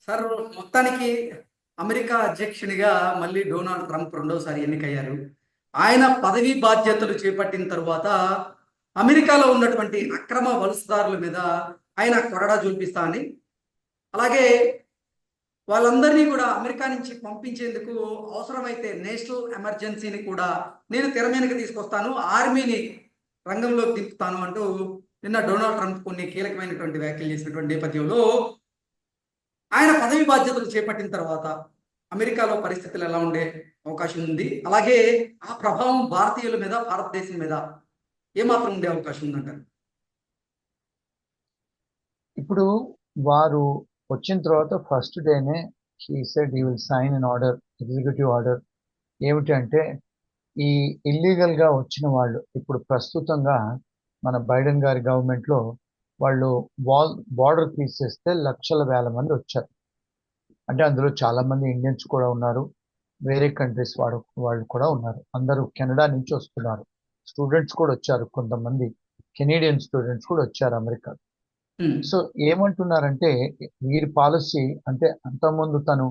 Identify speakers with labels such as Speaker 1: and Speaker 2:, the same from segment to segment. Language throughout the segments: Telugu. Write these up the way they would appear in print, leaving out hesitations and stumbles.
Speaker 1: సార్ మొత్తానికి అమెరికా అధ్యక్షునిగా మళ్ళీ డొనాల్డ్ ట్రంప్ రెండోసారి ఎన్నికయ్యారు. ఆయన పదవీ బాధ్యతలు చేపట్టిన తరువాత అమెరికాలో ఉన్నటువంటి అక్రమ వలసదారుల మీద ఆయన కొరడా జూల్పిస్తా అని, అలాగే వాళ్ళందరినీ కూడా అమెరికా నుంచి పంపించేందుకు అవసరమైతే నేషనల్ ఎమర్జెన్సీని కూడా నేను తెర మీదకి తీసుకొస్తాను, ఆర్మీని రంగంలోకి దింపుతాను అంటూ నిన్న డొనాల్డ్ ట్రంప్ కొన్ని కీలకమైనటువంటి వ్యాఖ్యలు చేసినటువంటి నేపథ్యంలో ఆయన పదవి బాధ్యతలు చేపట్టిన తర్వాత అమెరికాలో పరిస్థితులు ఎలా ఉండే అవకాశం ఉంది? అలాగే ఆ ప్రభావం భారతీయుల మీద, భారతదేశం మీద ఏమాత్రం ఉండే అవకాశం ఉందంటారు?
Speaker 2: ఇప్పుడు వారు వచ్చిన తర్వాత ఫస్ట్ డేనే he said he will sign an order, executive order. ఏమిటంటే ఈ ఇల్లీగల్గా వచ్చిన వాళ్ళు ఇప్పుడు ప్రస్తుతంగా మన బైడెన్ గారి గవర్నమెంట్లో వాళ్ళు బార్డర్ తీసేస్తే లక్షల వేల మంది వచ్చారు. అంటే అందులో చాలా మంది ఇండియన్స్ కూడా ఉన్నారు, వేరే కంట్రీస్ వాళ్ళు కూడా ఉన్నారు. అందరూ కెనడా నుంచి వస్తున్నారు. స్టూడెంట్స్ కూడా వచ్చారు, కొంతమంది కెనేడియన్ స్టూడెంట్స్ కూడా వచ్చారు అమెరికా. సో ఏమంటున్నారంటే వీరి పాలసీ అంటే అంతకుముందు తను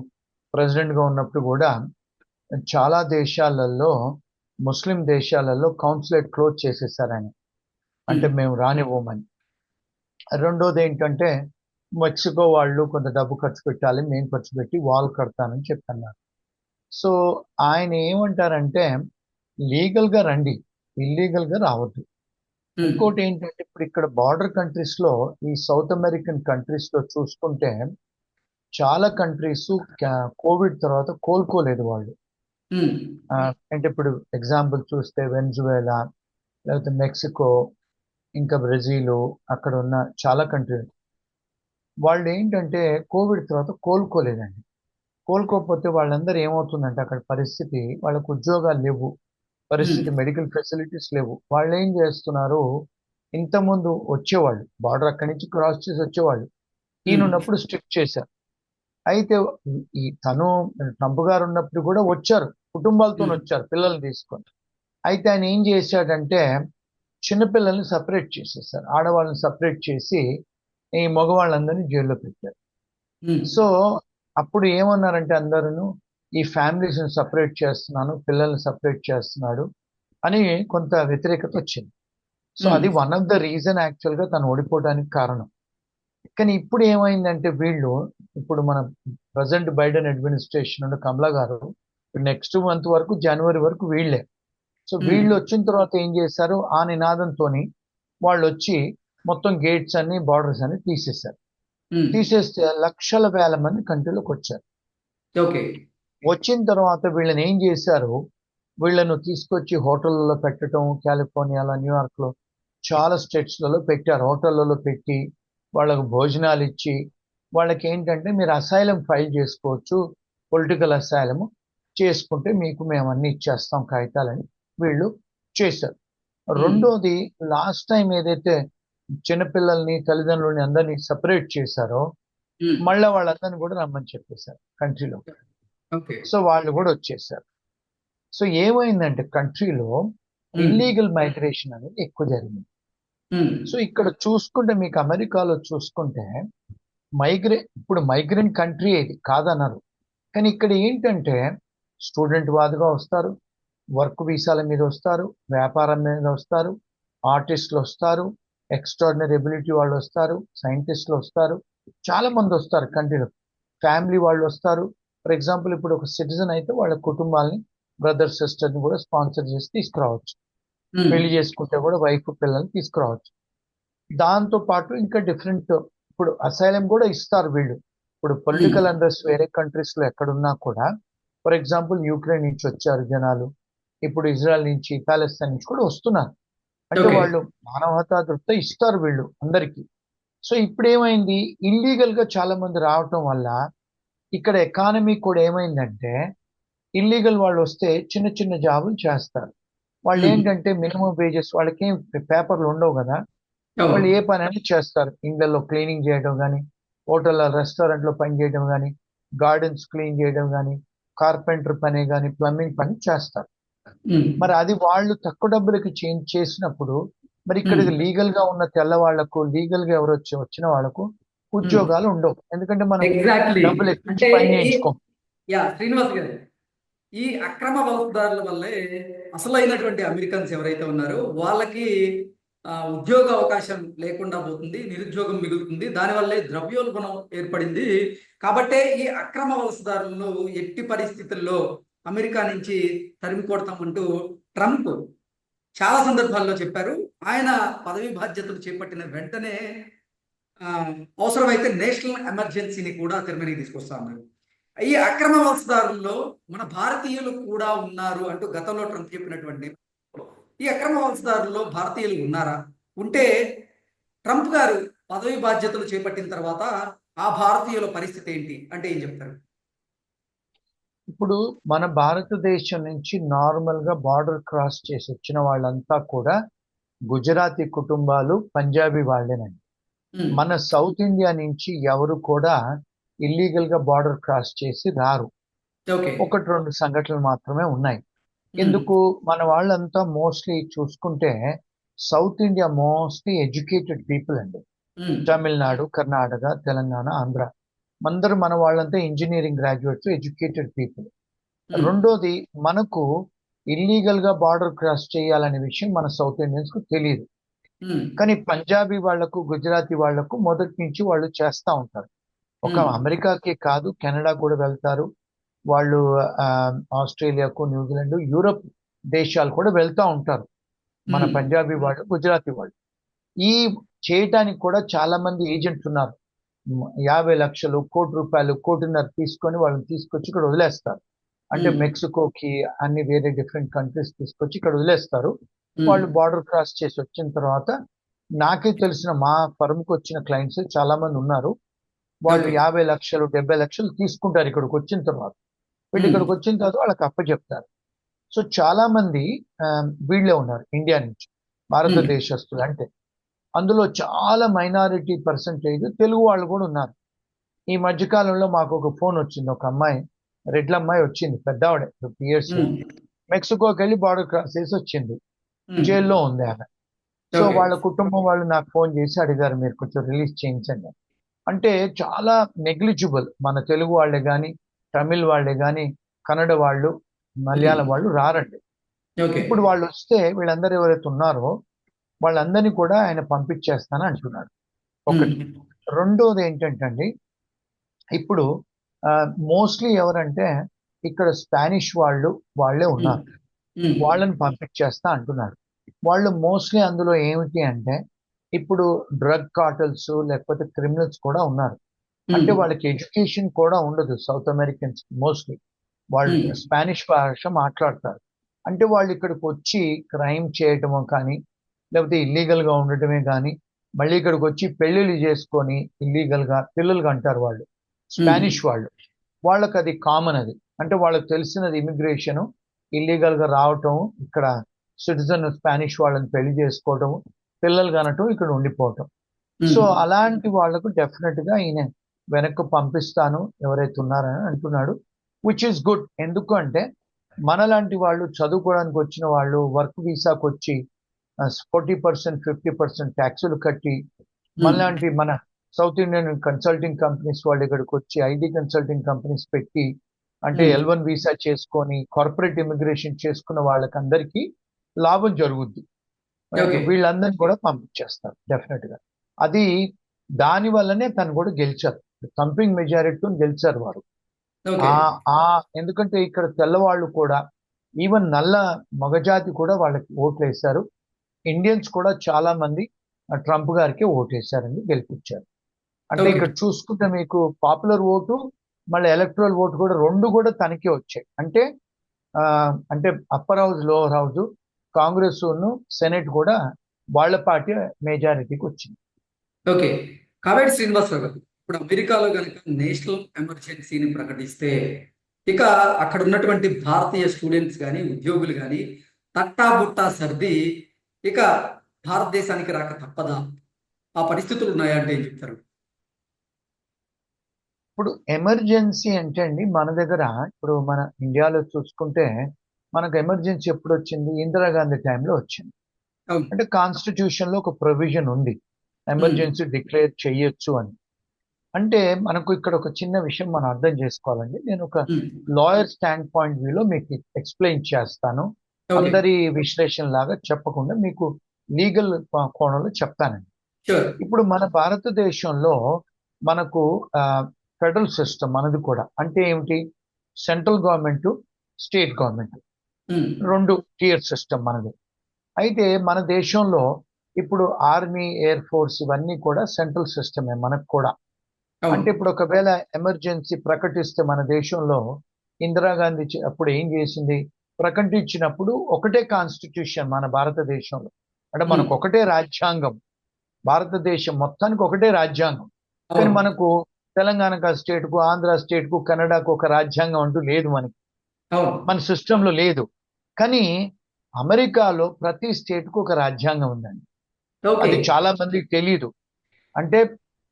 Speaker 2: ప్రెసిడెంట్ గా ఉన్నప్పుడు కూడా చాలా దేశాలలో, ముస్లిం దేశాలలో కౌన్సిలేట్ క్లోజ్ చేసేసారు ఆయన. అంటే మేము రానివ్వమని. రెండోది ఏంటంటే మెక్సికో వాళ్ళు కొంత డబ్బు ఖర్చు పెట్టాలి, మేము ఖర్చు పెట్టి వాల్ కడతానని చెప్పన్నారు. సో ఆయన ఏమంటారంటే లీగల్ గా రండి, ఇల్లీగల్ గా రావద్దు. ఇంకోటి ఏంటంటే ఇప్పుడు ఇక్కడ బార్డర్ కంట్రీస్ లో, ఈ సౌత్ అమెరికన్ కంట్రీస్ లో చూసుకుంటే చాలా కంట్రీస్ కోవిడ్ తర్వాత కోలుకోలేదు వాళ్ళు. అంటే ఇప్పుడు ఎగ్జాంపుల్ చూస్తే వెనిజువేలా, లేకపోతే మెక్సికో, ఇంకా బ్రెజిల్, అక్కడ ఉన్న చాలా కంట్రీలు వాళ్ళు ఏంటంటే కోవిడ్ తర్వాత కోలుకోలేదండి. కోలుకోకపోతే వాళ్ళందరూ ఏమవుతుందంటే అక్కడ పరిస్థితి, వాళ్ళకు ఉద్యోగాలు లేవు, పరిస్థితి మెడికల్ ఫెసిలిటీస్ లేవు. వాళ్ళు ఏం చేస్తున్నారు, ఇంతకుముందు వచ్చేవాళ్ళు బార్డర్ అక్కడి నుంచి క్రాస్ చేసి వచ్చేవాళ్ళు, ఈయనున్నప్పుడు స్ట్రిక్ట్ చేశారు. అయితే ఈ తను ట్రంప్ గారు ఉన్నప్పుడు కూడా వచ్చారు, కుటుంబాలతో వచ్చారు పిల్లల్ని తీసుకొని. అయితే ఆయన ఏం చేశాడంటే చిన్నపిల్లల్ని సపరేట్ చేసేసారు, ఆడవాళ్ళని సపరేట్ చేసి ఈ మగవాళ్ళందరినీ జైల్లో పెట్టారు. సో అప్పుడు ఏమన్నారంటే అందరూ ఈ ఫ్యామిలీస్ సపరేట్ చేస్తున్నాను, పిల్లల్ని సపరేట్ చేస్తున్నాడు అని కొంత వ్యతిరేకత వచ్చింది. సో అది వన్ ఆఫ్ ద రీజన్ యాక్చువల్గా తను ఓడిపోవడానికి కారణం. కానీ ఇప్పుడు ఏమైందంటే వీళ్ళు, ఇప్పుడు మన ప్రజెంట్ బైడెన్ అడ్మినిస్ట్రేషన్ ఉన్న కమలా గారు నెక్స్ట్ మంత్ వరకు, జనవరి వరకు వీళ్ళే. సో వీళ్ళు వచ్చిన తర్వాత ఏం చేశారు, ఆ నినాదంతో వాళ్ళు వచ్చి మొత్తం గేట్స్ అన్ని, బార్డర్స్ అన్ని తీసేశారు. తీసేస్తే లక్షల వేల మంది కంట్రీలోకి వచ్చారు. వచ్చిన తర్వాత వీళ్ళని ఏం చేశారు, వీళ్ళను తీసుకొచ్చి హోటళ్లలో పెట్టడం, కాలిఫోర్నియాలో, న్యూయార్క్లో చాలా స్టేట్స్లలో పెట్టారు. హోటళ్లలో పెట్టి వాళ్ళకు భోజనాలు ఇచ్చి, వాళ్ళకి ఏంటంటే మీరు అసైలం ఫైల్ చేసుకోవచ్చు, పొలిటికల్ అసైలం చేసుకుంటే మీకు మేము అన్ని ఇచ్చేస్తాం కాగితాలని వీళ్ళు చేశారు. రెండోది, లాస్ట్ టైం ఏదైతే చిన్నపిల్లల్ని, తల్లిదండ్రుల్ని అందరినీ సపరేట్ చేశారో మళ్ళీ వాళ్ళందరినీ కూడా రమ్మని చెప్పేశారు కంట్రీలో. సో వాళ్ళు కూడా వచ్చేసారు. సో ఏమైందంటే కంట్రీలో ఇల్లీగల్ మైగ్రేషన్ అనేది ఎక్కువ జరిగింది. సో ఇక్కడ చూసుకుంటే మీకు అమెరికాలో చూసుకుంటే ఇప్పుడు మైగ్రెంట్ కంట్రీ ఇది కాదన్నారు. కానీ ఇక్కడ ఏంటంటే స్టూడెంట్ వాదుగా వస్తారు, వర్క్ వీసాల మీద వస్తారు, వ్యాపారం మీద వస్తారు, ఆర్టిస్టులు వస్తారు, ఎక్స్ట్రాడినరీ ఎబిలిటీ వాళ్ళు వస్తారు, సైంటిస్టులు వస్తారు, చాలా మంది వస్తారు కంట్రీలో. ఫ్యామిలీ వాళ్ళు వస్తారు. ఫర్ ఎగ్జాంపుల్ ఇప్పుడు ఒక సిటిజన్ అయితే వాళ్ళ కుటుంబాలని, బ్రదర్ సిస్టర్ని కూడా స్పాన్సర్ చేసి తీసుకురావచ్చు. పెళ్లి చేసుకుంటే కూడా వైఫ్ పిల్లల్ని తీసుకురావచ్చు. దాంతో పాటు ఇంకా డిఫరెంట్, ఇప్పుడు అసైలం కూడా ఇస్తారు వీళ్ళు. ఇప్పుడు పొలిటికల్ అన్రెస్ట్ వేరే కంట్రీస్ లో ఎక్కడున్నా కూడా, ఫర్ ఎగ్జాంపుల్ యూక్రెయిన్ నుంచి వచ్చారు జనాలు, ఇప్పుడు ఇజ్రాయెల్ నుంచి, పాలస్తీన్ నుంచి కూడా వస్తున్నారు. అంటే వాళ్ళు మానవతా దృష్టి ఇస్తారు వీళ్ళు అందరికీ. సో ఇప్పుడు ఏమైంది, ఇల్లీగల్ గా చాలా మంది రావటం వల్ల ఇక్కడ ఎకానమీ కూడా ఏమైందంటే, ఇల్లీగల్ వాళ్ళు వస్తే చిన్న చిన్న జాబులు చేస్తారు. వాళ్ళు ఏంటంటే మినిమం వేజెస్, వాళ్ళకేం పేపర్లు ఉండవు కదా, వాళ్ళు ఏ పని అని చేస్తారు. ఇళ్లలో క్లీనింగ్ చేయడం కానీ, హోటల్ రెస్టారెంట్లో పని చేయడం కానీ, గార్డెన్స్ క్లీన్ చేయడం కానీ, కార్పెంటర్ పని కానీ, ప్లంబింగ్ పని చేస్తారు. మరి అది వాళ్ళు తక్కువ డబ్బులకి చేసినప్పుడు, మరి ఇక్కడ లీగల్ గా ఉన్న తెల్ల వాళ్లకు, లీగల్ గా ఎవరు వచ్చిన వాళ్లకు ఉద్యోగాలు ఉండవు, ఎందుకంటే మనం
Speaker 1: ఎగ్జాక్ట్లీ.
Speaker 2: డబ్బులు ఎక్కించి
Speaker 1: అంటే
Speaker 2: పని
Speaker 1: ఈ
Speaker 2: చేయించుకోం.
Speaker 1: శ్రీనివాస్ గారు, ఈ అక్రమ వలసదారుల వల్లే అసలైనటువంటి అమెరికన్స్ ఎవరైతే ఉన్నారో వాళ్ళకి ఉద్యోగ అవకాశం లేకుండా పోతుంది, నిరుద్యోగం మిగులుతుంది, దానివల్లే ద్రవ్యోల్బణం ఏర్పడింది. కాబట్టే ఈ అక్రమ వలసదారులను ఎట్టి పరిస్థితుల్లో అమెరికా నుంచి తరిమి కొడతామంటూ ట్రంప్ చాలా సందర్భాల్లో చెప్పారు. ఆయన పదవి బాధ్యతలు చేపట్టిన వెంటనే ఆ, అవసరమైతే నేషనల్ ఎమర్జెన్సీని కూడా తెరమీదకి తీసుకొస్తా ఉన్నారు. ఈ అక్రమ వలసదారుల్లో మన భారతీయులు కూడా ఉన్నారు అంటూ గతంలో ట్రంప్ చెప్పినటువంటి ఈ అక్రమ వలసదారుల్లో భారతీయులు ఉన్నారా? ఉంటే ట్రంప్ గారు పదవి బాధ్యతలు చేపట్టిన తర్వాత ఆ భారతీయుల పరిస్థితి ఏంటి అంటే ఏం చెప్తారు?
Speaker 2: ఇప్పుడు మన భారతదేశం నుంచి నార్మల్ గా బార్డర్ క్రాస్ చేసి వచ్చిన వాళ్ళంతా కూడా గుజరాతీ కుటుంబాలు, పంజాబీ వాళ్ళేనండి.
Speaker 1: ఉమ్,
Speaker 2: మన సౌత్ ఇండియా నుంచి ఎవరు కూడా ఇల్లీగల్ గా బార్డర్ క్రాస్ చేసి రారు.
Speaker 1: ఓకే.
Speaker 2: ఒకటి రెండు సంఘటనలు మాత్రమే ఉన్నాయి.
Speaker 1: ఉమ్,
Speaker 2: ఎందుకు? మన వాళ్ళంతా మోస్ట్లీ చూసుకుంటే south India mostly educated people అండి.
Speaker 1: ఉమ్,
Speaker 2: తమిళనాడు, కర్ణాటక, తెలంగాణ, ఆంధ్ర, అందరూ మన వాళ్ళంతా ఇంజనీరింగ్ గ్రాడ్యుయేట్స్, ఎడ్యుకేటెడ్ పీపుల్.
Speaker 1: ఉమ్,
Speaker 2: రెండోది, మనకు ఇల్లీగల్ గా బార్డర్ క్రాస్ చేయాలనే విషయం మన సౌత్ ఇండియన్స్ కు తెలియదు.
Speaker 1: ఉమ్,
Speaker 2: కానీ పంజాబీ వాళ్లకు, గుజరాతీ వాళ్లకు మొదటి నుంచి వాళ్ళు చేస్తా ఉంటారు. ఒక
Speaker 1: ఉమ్,
Speaker 2: అమెరికాకే కాదు, కెనడా కూడా వెళ్తారు వాళ్ళు. ఆ, ఆస్ట్రేలియాకు, న్యూజిలాండ్, యూరప్ దేశాలు కూడా వెళ్తా ఉంటారు మన
Speaker 1: ఉమ్,
Speaker 2: పంజాబీ వాళ్ళు, గుజరాతీ వాళ్ళు. ఈ చేయటానికి కూడా చాలా మంది ఏజెంట్స్ ఉన్నారు. 50 లక్షలు, ₹1,00,00,000, 1,50,00,000 తీసుకొని వాళ్ళని తీసుకొచ్చి ఇక్కడ వదిలేస్తారు. అంటే
Speaker 1: ఉమ్,
Speaker 2: మెక్సికోకి, అన్ని వేరే డిఫరెంట్ కంట్రీస్ తీసుకొచ్చి ఇక్కడ వదిలేస్తారు.
Speaker 1: ఉమ్,
Speaker 2: వాళ్ళు బార్డర్ క్రాస్ చేసి వచ్చిన తర్వాత, నాకే తెలిసిన మా ఫర్మ్కి వచ్చిన క్లయింట్స్ చాలా మంది ఉన్నారు. వాళ్ళు
Speaker 1: ఓకే.
Speaker 2: 50 లక్షలు, 70 లక్షలు తీసుకుంటారు ఇక్కడికి వచ్చిన తర్వాత. వీళ్ళు
Speaker 1: ఉమ్,
Speaker 2: ఇక్కడికి వచ్చిన తర్వాత వాళ్ళకి అప్పచెప్తారు. సో చాలా మంది వీళ్ళే ఉన్నారు ఇండియా నుంచి,
Speaker 1: ఉమ్,
Speaker 2: భారతదేశస్తులు. అంటే అందులో చాలా మైనారిటీ పర్సంటేజ్ తెలుగు వాళ్ళు కూడా ఉన్నారు. ఈ మధ్యకాలంలో మాకు ఒక ఫోన్ వచ్చింది, ఒక అమ్మాయి, రెడ్ల అమ్మాయి వచ్చింది, పెద్దవాడే, 50 years.
Speaker 1: ఉమ్,
Speaker 2: మెక్సికోకి వెళ్ళి బార్డర్ క్రాస్ చేసి వచ్చింది,
Speaker 1: ఉమ్,
Speaker 2: జైల్లో ఉంది ఆమె. So
Speaker 1: okay.
Speaker 2: వాళ్ళ కుటుంబం వాళ్ళు నాకు ఫోన్ చేసి అడిగారు, మీరు కొంచెం రిలీజ్ చేయించండి. అంటే చాలా నెగ్లిజిబుల్. మన తెలుగు వాళ్ళే కానీ, తమిళ్ వాళ్ళే కానీ, కన్నడ వాళ్ళు,
Speaker 1: ఉమ్,
Speaker 2: మలయాళం వాళ్ళు రారండి.
Speaker 1: ఓకే.
Speaker 2: ఇప్పుడు వాళ్ళు వస్తే వీళ్ళందరూ ఎవరైతే ఉన్నారో వాళ్ళందరినీ కూడా ఆయన పంపించేస్తాను అంటున్నాడు.
Speaker 1: ఉమ్,
Speaker 2: ఒకటి. రెండోది ఏంటంటే అండి, ఇప్పుడు మోస్ట్లీ ఎవరంటే ఇక్కడ స్పానిష్ వాళ్ళు, వాళ్ళే
Speaker 1: ఉమ్,
Speaker 2: ఉన్నారు.
Speaker 1: ఉమ్,
Speaker 2: వాళ్ళని పంపించేస్తా అంటున్నాడు. వాళ్ళు మోస్ట్లీ అందులో ఏమిటి అంటే, ఇప్పుడు డ్రగ్ కార్టల్స్ లేకపోతే క్రిమినల్స్ కూడా ఉన్నారు.
Speaker 1: ఉమ్,
Speaker 2: అంటే వాళ్ళకి ఎడ్యుకేషన్ కూడా ఉండదు సౌత్ అమెరికన్స్ మోస్ట్లీ. వాళ్ళు
Speaker 1: ఉమ్,
Speaker 2: స్పానిష్ భాష మాట్లాడతారు. అంటే వాళ్ళు ఇక్కడికి వచ్చి క్రైమ్ చేయటమో కానీ, లేకపోతే ఇల్లీగల్ గా ఉండటమే కానీ, మళ్ళీ ఇక్కడికి వచ్చి పెళ్లిళ్ళు చేసుకొని ఇల్లీగల్ గా పిల్లలుగా అంటారు వాళ్ళు,
Speaker 1: ఉమ్,
Speaker 2: స్పానిష్ వాళ్ళు. వాళ్ళకి అది కామన్. అది అంటే వాళ్ళకి తెలిసినది ఇమిగ్రేషన్, ఇల్లీగల్ గా రావటం, ఇక్కడ సిటిజన్ స్పానిష్ వాళ్ళని పెళ్లి చేసుకోవటం, పిల్లలు కనటం, ఇక్కడ ఉండిపోవటం. సో
Speaker 1: ఉమ్,
Speaker 2: అలాంటి వాళ్ళకు డెఫినెట్ గా ఈయన వెనక్కి పంపిస్తాను ఎవరైతే ఉన్నారని అంటున్నాడు. Which is good. ఎందుకు అంటే మనలాంటి వాళ్ళు, చదువుకోవడానికి వచ్చిన వాళ్ళు, వర్క్ వీసాకు వచ్చి 40%, 50% ట్యాక్సులు కట్టి,
Speaker 1: ఉమ్,
Speaker 2: మనలాంటి మన సౌత్ ఇండియన్ కన్సల్టింగ్ కంపెనీస్ వాళ్ళు ఇక్కడికి వచ్చి ఐటీ కన్సల్టింగ్ కంపెనీస్ పెట్టి, అంటే
Speaker 1: ఉమ్,
Speaker 2: L1 వీసా చేసుకొని కార్పొరేట్ ఇమిగ్రేషన్ చేసుకున్న వాళ్ళకి అందరికీ లాభం జరుగుద్ది.
Speaker 1: ఓకే.
Speaker 2: వీళ్ళందరినీ కూడా పంపించేస్తారు డెఫినెట్ గా. అది దాని వల్లనే తను కూడా గెలిచారు, థంపింగ్ మెజారిటీతో గెలిచారు వారు.
Speaker 1: ఓకే.
Speaker 2: ఆ ఆ ఎందుకంటే ఇక్కడ తెల్లవాళ్ళు కూడా, ఈవెన్ నల్ల మగజాతి కూడా వాళ్ళకి ఓట్లు వేశారు. ఇండియన్స్ కూడా చాలా మంది ట్రంప్ గారికి ఓటేశారండి, గెలిపించారు. అంటే
Speaker 1: ఓకే.
Speaker 2: ఇక్కడ చూసుకుంటే మీకు పాపులర్ ఓటు, మళ్ళీ ఎలక్ట్రల్ ఓటు కూడా, రెండు కూడా తనకే వచ్చాయి. అంటే ఆ, అంటే upper house, lower house, Congress senate కూడా వాళ్ళ పార్టీ మెజారిటీకి వచ్చింది.
Speaker 1: ఓకే. కావేటి శ్రీనివాసరావు గారు, ఇప్పుడు అమెరికాలో కనుక నేషనల్ ఎమర్జెన్సీని ప్రకటిస్తే ఇక అక్కడ ఉన్నటువంటి భారతీయ స్టూడెంట్స్ కానీ, ఉద్యోగులు కానీ తట్టాబుట్టా సర్ది ఇక భారతదేశానికి రాక తప్పదా? ఆ పరిస్థితులు ఉన్నాయా అంటే ఏం చెప్తారు?
Speaker 2: ఇప్పుడు ఎమర్జెన్సీ అంటే అండి, మన దగ్గర ఇప్పుడు మన ఇండియాలో చూసుకుంటే మనకు ఎమర్జెన్సీ ఎప్పుడు వచ్చింది? ఇందిరాగాంధీ టైంలో వచ్చింది.
Speaker 1: అవును.
Speaker 2: అంటే కాన్స్టిట్యూషన్ లో ఒక ప్రొవిజన్ ఉంది,
Speaker 1: ఉమ్,
Speaker 2: ఎమర్జెన్సీ డిక్లేర్ చేయొచ్చు అని. అంటే మనకు ఇక్కడ ఒక చిన్న విషయం మనం అర్థం చేసుకోవాలండి. నేను ఒక
Speaker 1: ఉమ్,
Speaker 2: లాయర్ స్టాండ్ పాయింట్ వ్యూలో మీకు ఎక్స్ప్లెయిన్ చేస్తాను.
Speaker 1: ఓకే.
Speaker 2: అందరి విశ్లేషణ లాగా చెప్పకుండా మీకు లీగల్ కోణంలో చెప్తానండి.
Speaker 1: షూర్.
Speaker 2: ఇప్పుడు మన భారతదేశంలో మనకు ఫెడరల్ సిస్టమ్ మనది కూడా. అంటే ఏమిటి? సెంట్రల్ గవర్నమెంట్, స్టేట్ గవర్నమెంట్
Speaker 1: ఉమ్,
Speaker 2: రెండు టియర్ సిస్టమ్ మనది. అయితే మన దేశంలో ఇప్పుడు ఆర్మీ, ఎయిర్ ఫోర్స్ ఇవన్నీ కూడా సెంట్రల్ సిస్టమే మనకు కూడా.
Speaker 1: అవును.
Speaker 2: అంటే ఇప్పుడు ఒకవేళ ఎమర్జెన్సీ ప్రకటిస్తే మన దేశంలో ఇందిరాగాంధీ అప్పుడు ఏం చేసింది? ప్రకటించినప్పుడు ఒకటే కాన్స్టిట్యూషన్ మన భారతదేశంలో. అంటే
Speaker 1: ఉమ్,
Speaker 2: మనకు ఒకటే రాజ్యాంగం. భారతదేశం మొత్తానికి ఒకటే రాజ్యాంగం. కానీ
Speaker 1: అవును.
Speaker 2: మనకు తెలంగాణకు స్టేట్కు, ఆంధ్ర స్టేట్కు, కన్నడకు ఒక రాజ్యాంగం అంటూ లేదు మనకి.
Speaker 1: అవును.
Speaker 2: మన సిస్టంలో లేదు. కానీ అమెరికాలో ప్రతి స్టేట్కు ఒక రాజ్యాంగం ఉందండి.
Speaker 1: ఓకే.
Speaker 2: అది చాలా మందికి తెలియదు. అంటే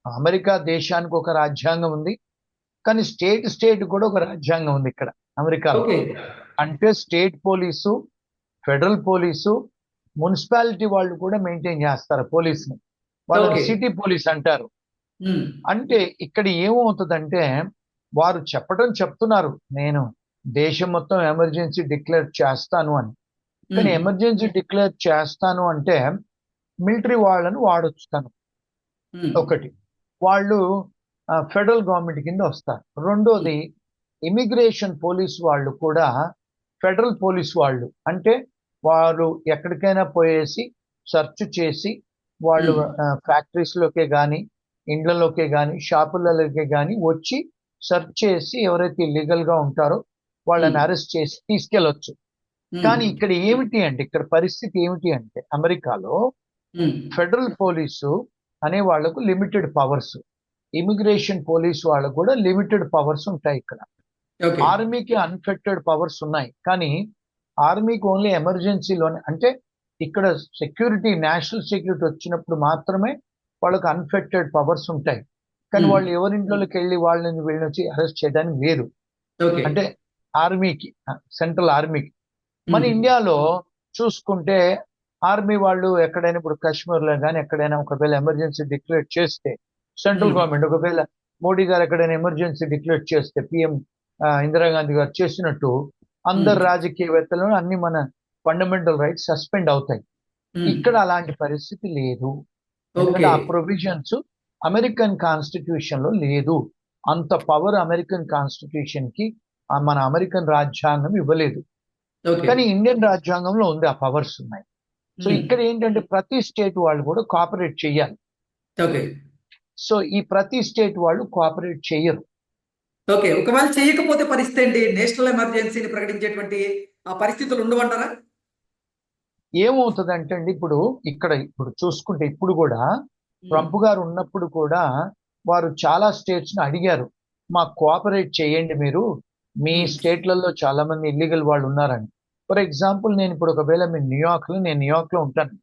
Speaker 2: అమెరికా దేశానికి ఒక రాజ్యాంగం ఉంది. కానీ స్టేట్ కూడా ఒక రాజ్యాంగం ఉంది ఇక్కడ అమెరికాలో.
Speaker 1: ఓకే.
Speaker 2: అంటే state police, federal police, municipality వాళ్ళు కూడా మెయింటైన్ చేస్తారు పోలీసుని. వాళ్ళని
Speaker 1: ఓకే.
Speaker 2: సిటీ పోలీస్ అంటారు.
Speaker 1: ఉమ్,
Speaker 2: అంటే ఇక్కడ ఏమవుతుందంటే వారు చెప్తున్నారు, నేను దేశం మొత్తం ఎమర్జెన్సీ డిక్లేర్ చేస్తాను అని. కానీ
Speaker 1: ఉమ్,
Speaker 2: ఎమర్జెన్సీ డిక్లేర్ చేస్తాను అంటే మిలిటరీ వాళ్ళని వాడొచ్చు తను.
Speaker 1: ఉమ్,
Speaker 2: ఒకటి, వాళ్ళు ఫెడరల్ గవర్నమెంట్ కింద వస్తారు. రెండోది, ఇమిగ్రేషన్ పోలీస్ వాళ్ళు కూడా ఫెడరల్ పోలీస్ వాళ్ళు. అంటే వారు ఎక్కడికైనా పోయేసి సెర్చ్ చేసి వాళ్ళు
Speaker 1: ఉమ్,
Speaker 2: ఫ్యాక్టరీస్లోకే కానీ, ఇండ్లలోకే కానీ, షాపులలోకే కానీ వచ్చి సెర్చ్ చేసి ఎవరైతే ఇల్లీగల్ గా ఉంటారో వాళ్ళని
Speaker 1: ఉమ్,
Speaker 2: అరెస్ట్ చేసి తీసుకెళ్ళొచ్చు.
Speaker 1: ఉమ్,
Speaker 2: కానీ ఇక్కడ ఏమిటి అంటే, ఇక్కడ పరిస్థితి ఏమిటి అంటే అమెరికాలో
Speaker 1: ఉమ్,
Speaker 2: ఫెడరల్ పోలీసు అనే వాళ్లకు లిమిటెడ్ పవర్స్, ఇమిగ్రేషన్ పోలీస్ వాళ్ళకు కూడా లిమిటెడ్ పవర్స్ ఉంటాయి ఇక్కడ.
Speaker 1: ఓకే.
Speaker 2: ఆర్మీకి అన్ఫెక్టెడ్ పవర్స్ ఉన్నాయి. కానీ ఆర్మీకి ఓన్లీ ఎమర్జెన్సీలోనే, అంటే ఇక్కడ సెక్యూరిటీ, నేషనల్ సెక్యూరిటీ వచ్చినప్పుడు మాత్రమే వాళ్ళకి అన్ఫెక్టెడ్ పవర్స్ ఉంటాయి. కానీ
Speaker 1: ఉమ్,
Speaker 2: వాళ్ళు ఎవరింట్లోకి వెళ్ళి వాళ్ళని వీళ్ళని వచ్చి అరెస్ట్ చేయడానికి లేదు.
Speaker 1: ఓకే.
Speaker 2: అంటే ఆర్మీకి, సెంట్రల్ ఆర్మీకి. మన
Speaker 1: ఉమ్,
Speaker 2: ఇండియాలో చూసుకుంటే ఆర్మీ వాళ్ళు ఎక్కడైనా ఇప్పుడు కాశ్మీర్లో కానీ ఎక్కడైనా ఒకవేళ ఎమర్జెన్సీ డిక్లేర్ చేస్తే, సెంట్రల్
Speaker 1: ఉమ్,
Speaker 2: గవర్నమెంట్ ఒకవేళ మోడీ గారు ఎక్కడైనా ఎమర్జెన్సీ డిక్లేర్ చేస్తే, పిఎం ఇందిరాగాంధీ గారు చేసినట్టు
Speaker 1: ఉమ్,
Speaker 2: అందరు రాజకీయవేత్తలను అన్ని మన ఫండమెంటల్ రైట్స్ సస్పెండ్ అవుతాయి.
Speaker 1: ఉమ్,
Speaker 2: ఇక్కడ అలాంటి పరిస్థితి లేదు. ఎందుకంటే
Speaker 1: ఓకే.
Speaker 2: ఆ ప్రొవిజన్స్ అమెరికన్ కాన్స్టిట్యూషన్ లో లేదు. అంత పవర్ అమెరికన్ కాన్స్టిట్యూషన్ కి మన అమెరికన్ రాజ్యాంగం ఇవ్వలేదు.
Speaker 1: ఓకే.
Speaker 2: కానీ ఇండియన్ రాజ్యాంగంలో ఉంది, ఆ పవర్స్ ఉన్నాయి. సో
Speaker 1: ఉమ్,
Speaker 2: ఇక్కడ ఏంటంటే ప్రతి స్టేట్ వాళ్ళు కూడా కోఆపరేట్ చేయాలి.
Speaker 1: ఓకే.
Speaker 2: సో ఈ ప్రతి స్టేట్ వాళ్ళు కోఆపరేట్ చేయరు.
Speaker 1: ఓకే. ఒకవేళ చేయకపోతే పరిస్థితి ఏంటి? నేషనల్ ఎమర్జెన్సీని ప్రకటించేటువంటి ఆ పరిస్థితులు ఉండవంటారా?
Speaker 2: ఏమవుతుందంటే అండి, ఇప్పుడు చూసుకుంటే ఇప్పుడు కూడా
Speaker 1: ఉమ్,
Speaker 2: ట్రంప్ గారు ఉన్నప్పుడు కూడా వారు చాలా స్టేట్స్ ని అడిగారు, మాకు కోఆపరేట్ చేయండి మీరు, మీ
Speaker 1: ఉమ్,
Speaker 2: స్టేట్లలో చాలా మంది ఇల్లీగల్ వాళ్ళు ఉన్నారని. ఫర్ ఎగ్జాంపుల్, నేను ఇప్పుడు ఒకవేళ నేను న్యూయార్క్ లో ఉంటాను.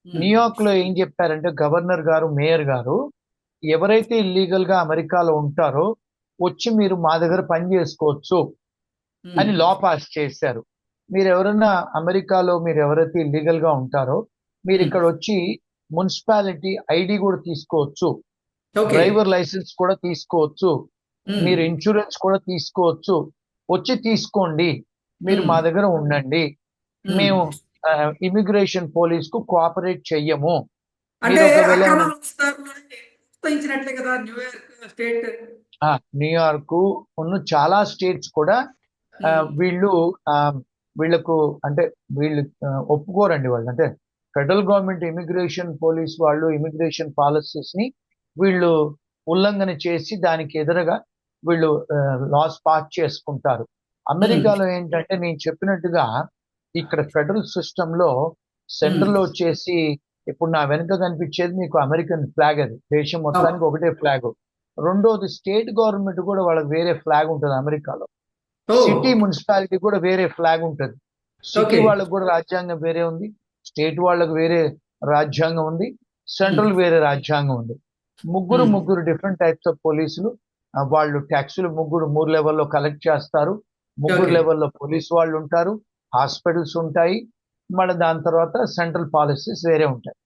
Speaker 1: ఉమ్,
Speaker 2: న్యూయార్క్ లో ఏం చెప్పారంటే గవర్నర్ గారు, మేయర్ గారు, ఎవరైతే ఇల్లీగల్ గా అమెరికాలో ఉంటారో వచ్చి మీరు మా దగ్గర పని చేసుకోవచ్చు
Speaker 1: ఉమ్,
Speaker 2: అని లా పాస్ చేశారు. మీరు ఎవరైనా అమెరికాలో మీరు ఎవరైతే ఇల్లీగల్ గా ఉంటారో మీరు
Speaker 1: ఉమ్,
Speaker 2: ఇక్కడ వచ్చి మున్సిపాలిటీ ఐడి కూడా తీసుకోవచ్చు,
Speaker 1: ఓకే.
Speaker 2: డ్రైవర్ లైసెన్స్ కూడా తీసుకోవచ్చు,
Speaker 1: ఉమ్,
Speaker 2: మీరు ఇన్సూరెన్స్ కూడా తీసుకోవచ్చు, వచ్చి తీసుకోండి, మీరు
Speaker 1: ఉమ్,
Speaker 2: మా దగ్గర ఉండండి,
Speaker 1: ఉమ్.
Speaker 2: మేము ఇమిగ్రేషన్ పోలీస్ కు కోఆపరేట్ చెయ్యము.
Speaker 1: అంటే
Speaker 2: మీరు ఒకవేళ
Speaker 1: అక్రమ
Speaker 2: ఏమైనా
Speaker 1: ప్రోత్సహించినట్లే కదా న్యూయార్క్ స్టేట్.
Speaker 2: న్యూయార్క్ ఉన్న చాలా స్టేట్స్ కూడా ఆ,
Speaker 1: ఉమ్,
Speaker 2: వీళ్ళు ఆ, వీళ్ళకు అంటే వీళ్ళు ఒప్పుకోరండి. వాళ్ళు అంటే ఫెడరల్ గవర్నమెంట్ ఇమిగ్రేషన్ పోలీస్ వాళ్ళు ఇమిగ్రేషన్ పాలసీస్ ని వీళ్ళు ఉల్లంఘన చేసి దానికి ఎదురుగా వీళ్ళు లాస్ పాస్ చేసుకుంటారు.
Speaker 1: ఉమ్,
Speaker 2: అమెరికాలో ఏంటంటే నేను చెప్పినట్టుగా ఇక్కడ ఫెడరల్ సిస్టమ్ లో
Speaker 1: ఉమ్.
Speaker 2: సెంటర్ లో వచ్చేసి ఇప్పుడు నా వెనుక కనిపించేది మీకు అమెరికన్ ఫ్లాగ్, అది దేశం
Speaker 1: అవును.
Speaker 2: మొత్తానికి ఒకటే ఫ్లాగ్. రెండోది, స్టేట్ గవర్నమెంట్ కూడా వాళ్ళకి వేరే ఫ్లాగ్ ఉంటుంది అమెరికాలో.
Speaker 1: ఓ.
Speaker 2: సిటీ మున్సిపాలిటీ కూడా వేరే ఫ్లాగ్ ఉంటుంది. City
Speaker 1: okay.
Speaker 2: వాళ్ళకు కూడా రాజ్యాంగం వేరే ఉంది, స్టేట్ వాళ్ళకు వేరే రాజ్యాంగం ఉంది, సెంట్రల్ వేరే రాజ్యాంగం ఉంది. ముగ్గురు
Speaker 1: ఉమ్,
Speaker 2: ముగ్గురు డిఫరెంట్ టైప్స్ ఆఫ్ పోలీసులు. వాళ్ళు ట్యాక్సులు మూడు లెవెల్లో కలెక్ట్ చేస్తారు. ముగ్గురు
Speaker 1: ఓకే.
Speaker 2: లెవెల్లో పోలీసు వాళ్ళు ఉంటారు, హాస్పిటల్స్ ఉంటాయి, మళ్ళీ దాని తర్వాత సెంట్రల్ పాలసీస్ వేరే ఉంటాయి.